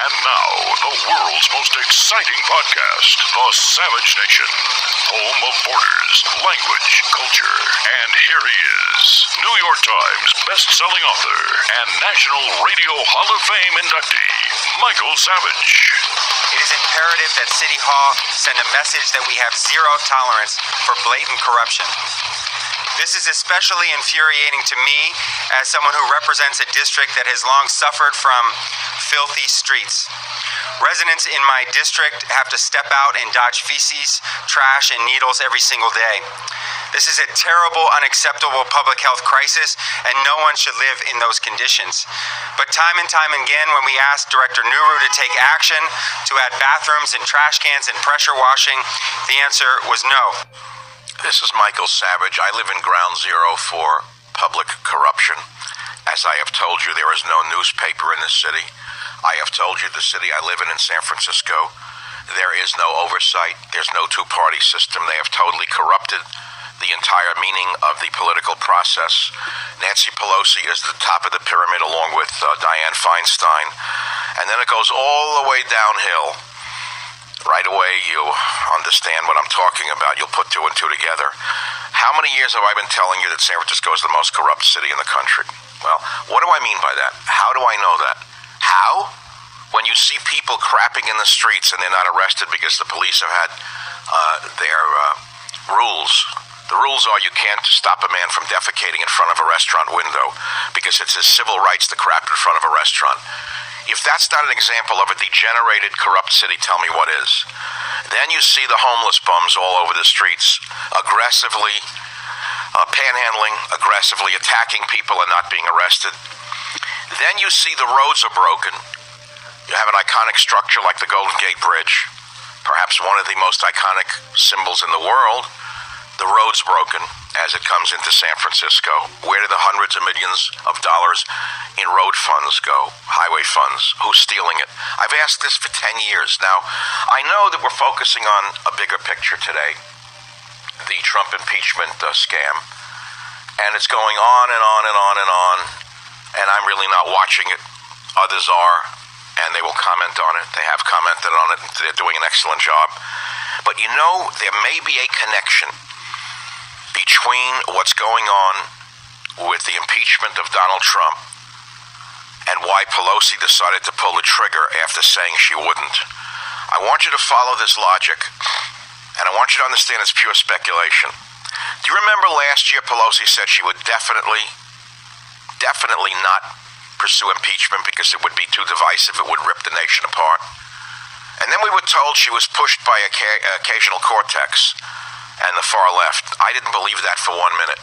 And now, the world's most exciting podcast, The Savage Nation. Home of borders, language, culture. And here he is, New York Times best-selling author and National Radio Hall of Fame inductee, Michael Savage. It is imperative that City Hall send a message that we have zero tolerance for blatant corruption. This is especially infuriating to me as someone who represents a district that has long suffered from filthy streets. Residents in my district have to step out and dodge feces, trash, and needles every single day. This is a terrible, unacceptable public health crisis, and no one should live in those conditions. But time and time again, when we asked Director Nuru to take action to add bathrooms and trash cans and pressure washing, the answer was no. This is Michael Savage. I live in Ground Zero for public corruption. As I have told you, there is no newspaper in this city. I have told you the city I live in San Francisco, there is no oversight. There's no two-party system. They have totally corrupted the entire meaning of the political process. Nancy Pelosi is the top of the pyramid along with Dianne Feinstein. And then it goes all the way downhill. Right away, you understand what I'm talking about. You'll put two and two together. How many years have I been telling you that San Francisco is the most corrupt city in the country? Well, what do I mean by that? How do I know that? How? When you see people crapping in the streets and they're not arrested because the police have had their rules. The rules are you can't stop a man from defecating in front of a restaurant window because it's his civil rights to crap in front of a restaurant. If that's not an example of a degenerated, corrupt city, tell me what is. Then you see the homeless bums all over the streets, aggressively panhandling, aggressively attacking people and not being arrested. Then you see the roads are broken. You have an iconic structure like the Golden Gate Bridge, perhaps one of the most iconic symbols in the world. The road's broken as it comes into San Francisco. Where do the hundreds of millions of dollars in road funds go? Highway funds. Who's stealing it? I've asked this for 10 years. Now, I know that we're focusing on a bigger picture today, the Trump impeachment scam, and it's going on and on and on and on, and I'm really not watching it. Others are, and they will comment on it. They have commented on it. They're doing an excellent job. But you know, there may be a connection between what's going on with the impeachment of Donald Trump and why Pelosi decided to pull the trigger after saying she wouldn't. I want you to follow this logic, and I want you to understand it's pure speculation. Do you remember last year Pelosi said she would definitely not pursue impeachment because it would be too divisive, it would rip the nation apart? And then we were told she was pushed by occasional cortex and the far left. I didn't believe that for 1 minute.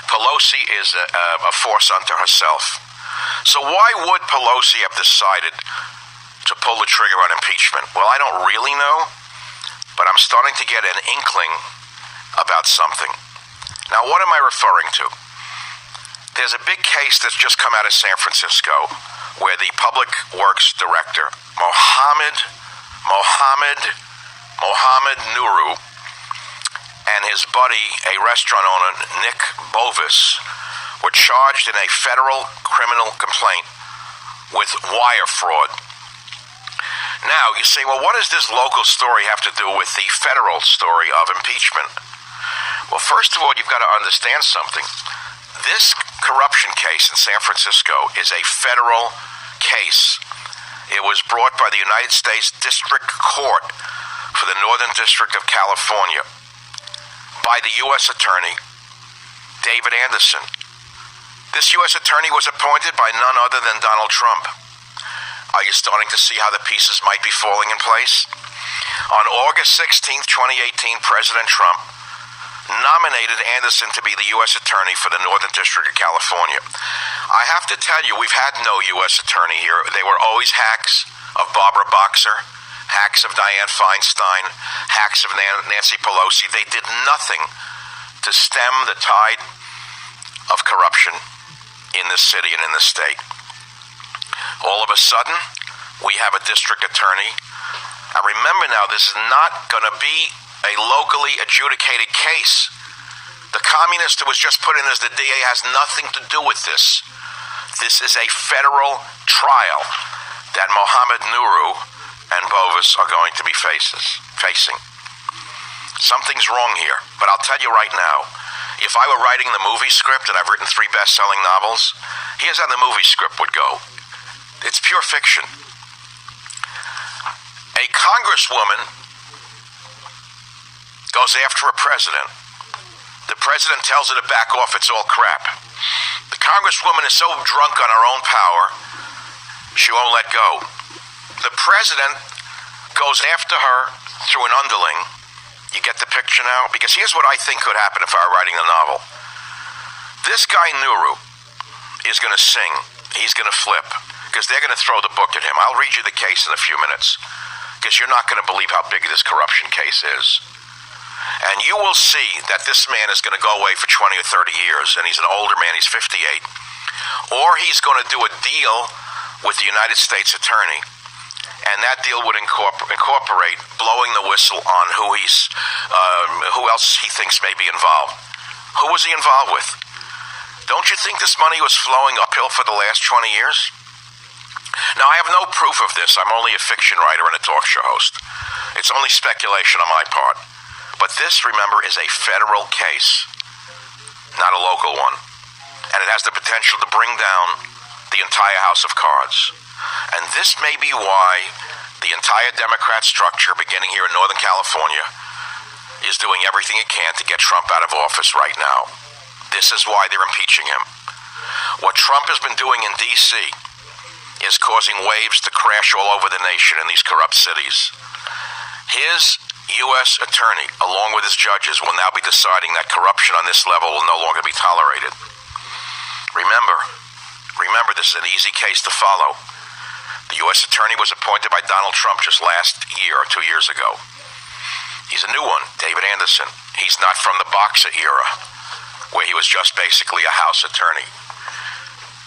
Pelosi is a force unto herself. So why would Pelosi have decided to pull the trigger on impeachment? Well, I don't really know, but I'm starting to get an inkling about something. Now, what am I referring to? There's a big case that's just come out of San Francisco where the public works director, Mohammed Nuru, and his buddy, a restaurant owner, Nick Bovis, were charged in a federal criminal complaint with wire fraud. Now, you say, well, what does this local story have to do with the federal story of impeachment? Well, first of all, you've got to understand something. This corruption case in San Francisco is a federal case. It was brought by the United States District Court for the Northern District of California by the U.S. Attorney, David Anderson. This U.S. Attorney was appointed by none other than Donald Trump. Are you starting to see how the pieces might be falling in place? On August 16th, 2018, President Trump nominated Anderson to be the U.S. Attorney for the Northern District of California. I have to tell you, we've had no U.S. Attorney here. They were always hacks of Barbara Boxer, hacks of Dianne Feinstein, hacks of Nancy Pelosi. They did nothing to stem the tide of corruption in this city and in this state. All of a sudden, we have a district attorney. Now remember now, this is not going to be a locally adjudicated case. The communist who was just put in as the DA has nothing to do with this. This is a federal trial that Mohamed Nuru and Bovis are going to be facing. Something's wrong here, but I'll tell you right now, if I were writing the movie script, and I've written 3 best-selling novels, here's how the movie script would go. It's pure fiction. A congresswoman goes after a president. The president tells her to back off, it's all crap. The congresswoman is so drunk on her own power, she won't let go. The president goes after her through an underling. You get the picture now? Because here's what I think could happen if I were writing the novel. This guy Nuru is going to sing. He's going to flip. Because they're going to throw the book at him. I'll read you the case in a few minutes. Because you're not going to believe how big this corruption case is. And you will see that this man is going to go away for 20 or 30 years. And he's an older man. He's 58. Or he's going to do a deal with the United States attorney. And that deal would incorporate blowing the whistle on who else he thinks may be involved. Who was he involved with? Don't you think this money was flowing uphill for the last 20 years? Now, I have no proof of this. I'm only a fiction writer and a talk show host. It's only speculation on my part. But this, remember, is a federal case, not a local one. And it has the potential to bring down the entire house of cards. And this may be why the entire Democrat structure, beginning here in Northern California, is doing everything it can to get Trump out of office right now. This is why they're impeaching him. What Trump has been doing in D.C. is causing waves to crash all over the nation in these corrupt cities. His U.S. attorney, along with his judges, will now be deciding that corruption on this level will no longer be tolerated. Remember, this is an easy case to follow. The U.S. attorney was appointed by Donald Trump just last year or 2 years ago. He's a new one, David Anderson. He's not from the Boxer era, where he was just basically a House attorney.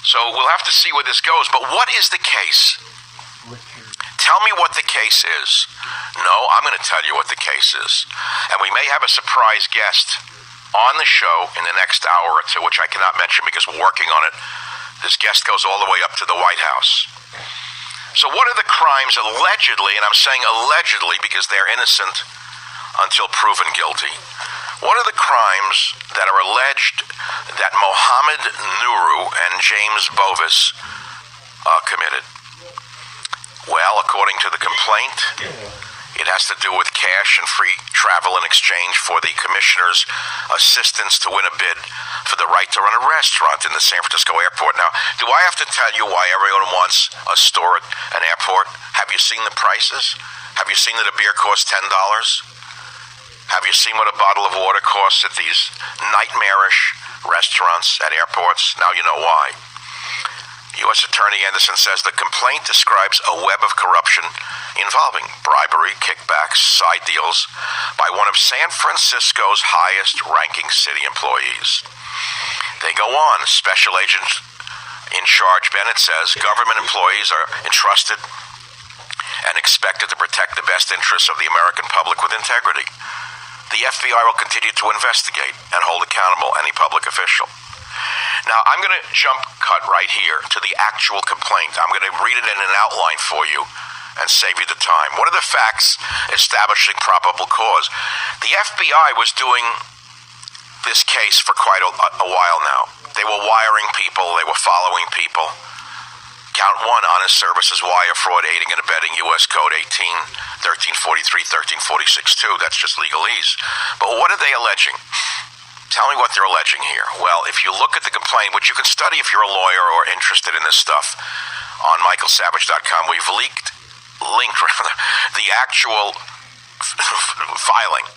So we'll have to see where this goes. But what is the case? Tell me what the case is. No, I'm going to tell you what the case is. And we may have a surprise guest on the show in the next hour or two, which I cannot mention because we're working on it. This guest goes all the way up to the White House. So what are the crimes allegedly, and I'm saying allegedly because they're innocent until proven guilty, what are the crimes that are alleged that Mohamed Nuru and James Bovis committed? Well, according to the complaint, it has to do with cash and free travel in exchange for the commissioner's assistance to win a bid for the right to run a restaurant in the San Francisco airport. Now, do I have to tell you why everyone wants a store at an airport? Have you seen the prices? Have you seen that a beer costs $10? Have you seen what a bottle of water costs at these nightmarish restaurants at airports? Now you know why. U.S. Attorney Anderson says the complaint describes a web of corruption involving bribery, kickbacks, side deals by one of San Francisco's highest-ranking city employees. They go on. Special Agent in charge Bennett says government employees are entrusted and expected to protect the best interests of the American public with integrity. The FBI will continue to investigate and hold accountable any public official. Now, I'm going to jump cut right here to the actual complaint. I'm going to read it in an outline for you and save you the time. What are the facts establishing probable cause? The FBI was doing this case for quite a while now. They were wiring people. They were following people. Count 1, honest services, wire fraud, aiding and abetting, U.S. Code 18, 1343, 1346-2. That's just legalese. But what are they alleging? Tell me what they're alleging here. Well, if you look at the complaint, which you can study if you're a lawyer or interested in this stuff, on michaelsavage.com, we've linked the actual filing.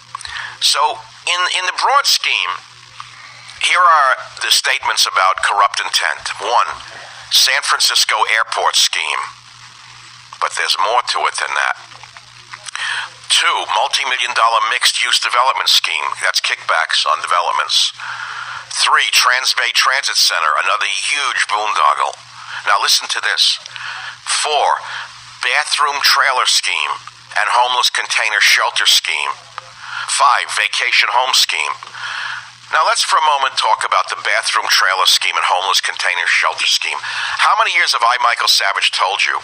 So, in the broad scheme, here are the statements about corrupt intent. 1, San Francisco airport scheme. But there's more to it than that. 2, multi-million-dollar mixed-use development scheme. That's kickbacks on developments. 3, Transbay Transit Center, another huge boondoggle. Now listen to this. 4, bathroom trailer scheme and homeless container shelter scheme. 5, vacation home scheme. Now let's for a moment talk about the bathroom trailer scheme and homeless container shelter scheme. How many years have I, Michael Savage, told you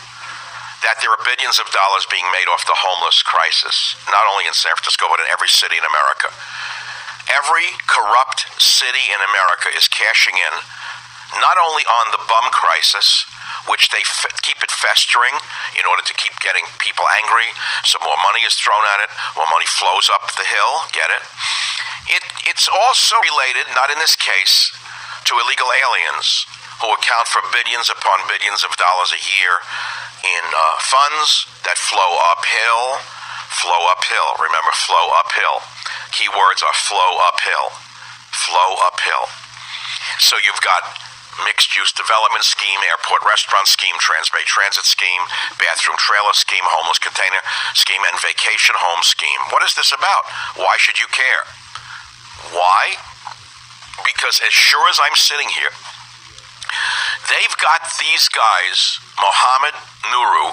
that there are billions of dollars being made off the homeless crisis, not only in San Francisco, but in every city in America. Every corrupt city in America is cashing in not only on the bum crisis, which they keep it festering in order to keep getting people angry, so more money is thrown at it, more money flows up the hill, get it? It's also related, not in this case, to illegal aliens who account for billions upon billions of dollars a year in funds that flow uphill. Remember, flow uphill. Keywords are flow uphill. So you've got mixed-use development scheme, airport restaurant scheme, Transbay Transit scheme, bathroom trailer scheme, homeless container scheme, and vacation home scheme. What is this about? Why should you care? Why? Because as sure as I'm sitting here, they've got these guys, Mohammed Nuru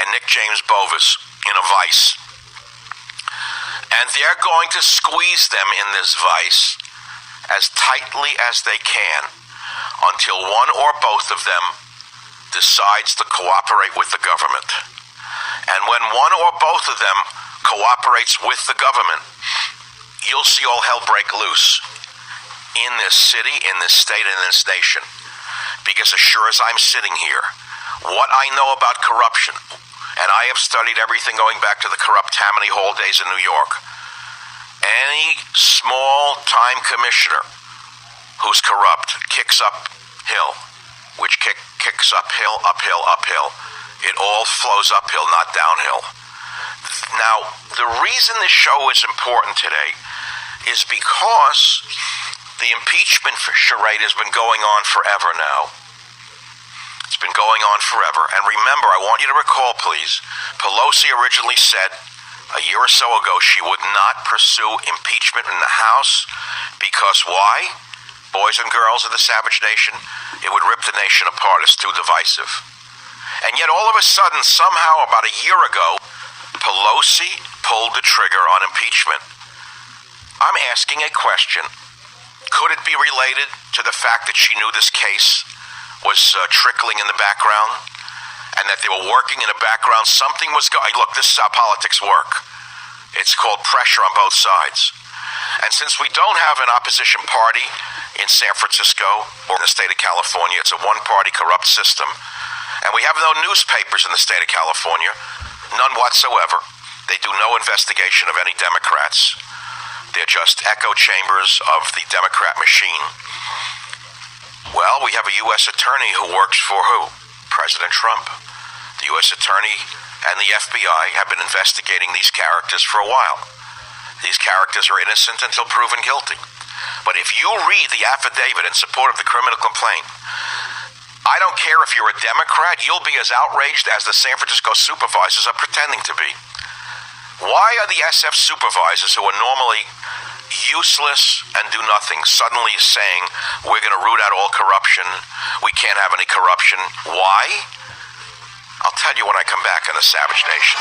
and Nick James Bovis, in a vice. And they're going to squeeze them in this vice as tightly as they can until one or both of them decides to cooperate with the government. And when one or both of them cooperates with the government, you'll see all hell break loose in this city, in this state, and in this nation. Because as sure as I'm sitting here, what I know about corruption, and I have studied everything going back to the corrupt Tammany Hall days in New York, any small-time commissioner who's corrupt kicks uphill, which kicks uphill. It all flows uphill, not downhill. Now, the reason this show is important today is because the impeachment charade has been going on forever now. It's been going on forever. And remember, I want you to recall, please, Pelosi originally said a year or so ago she would not pursue impeachment in the House because why? Boys and girls of the savage nation, it would rip the nation apart. It's too divisive. And yet all of a sudden, somehow about a year ago, Pelosi pulled the trigger on impeachment. I'm asking a question. Could it be related to the fact that she knew this case was trickling in the background and that they were working in the background? Something was going. Look, this is how politics work. It's called pressure on both sides. And since we don't have an opposition party in San Francisco or in the state of California, it's a one-party corrupt system. And we have no newspapers in the state of California, none whatsoever. They do no investigation of any Democrats. They're just echo chambers of the Democrat machine. Well, we have a U.S. attorney who works for who? President Trump. The U.S. attorney and the FBI have been investigating these characters for a while. These characters are innocent until proven guilty. But if you read the affidavit in support of the criminal complaint, I don't care if you're a Democrat, you'll be as outraged as the San Francisco supervisors are pretending to be. Why are the SF supervisors, who are normally useless and do nothing, suddenly saying we're going to root out all corruption, we can't have any corruption? Why? I'll tell you when I come back on the Savage Nation.